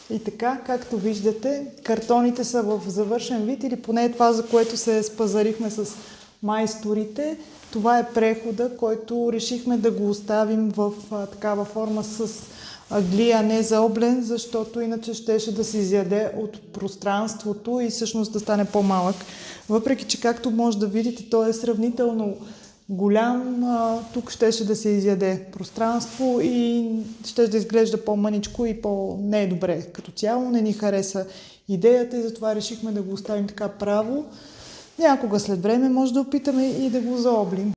И така, както виждате, картоните са в завършен вид или поне това, за което се спазарихме с майсторите. Това е прехода, който решихме да го оставим в такава форма с ъгли, а не заоблен, защото иначе щеше да се изяде от пространството и всъщност да стане по-малък. Въпреки че, както може да видите, той е сравнително голям, тук щеше да се изяде пространство и ще да изглежда по-мъничко и не е добре. Като цяло не ни хареса идеята и затова решихме да го оставим така право. Някога след време може да опитаме и да го заоблим.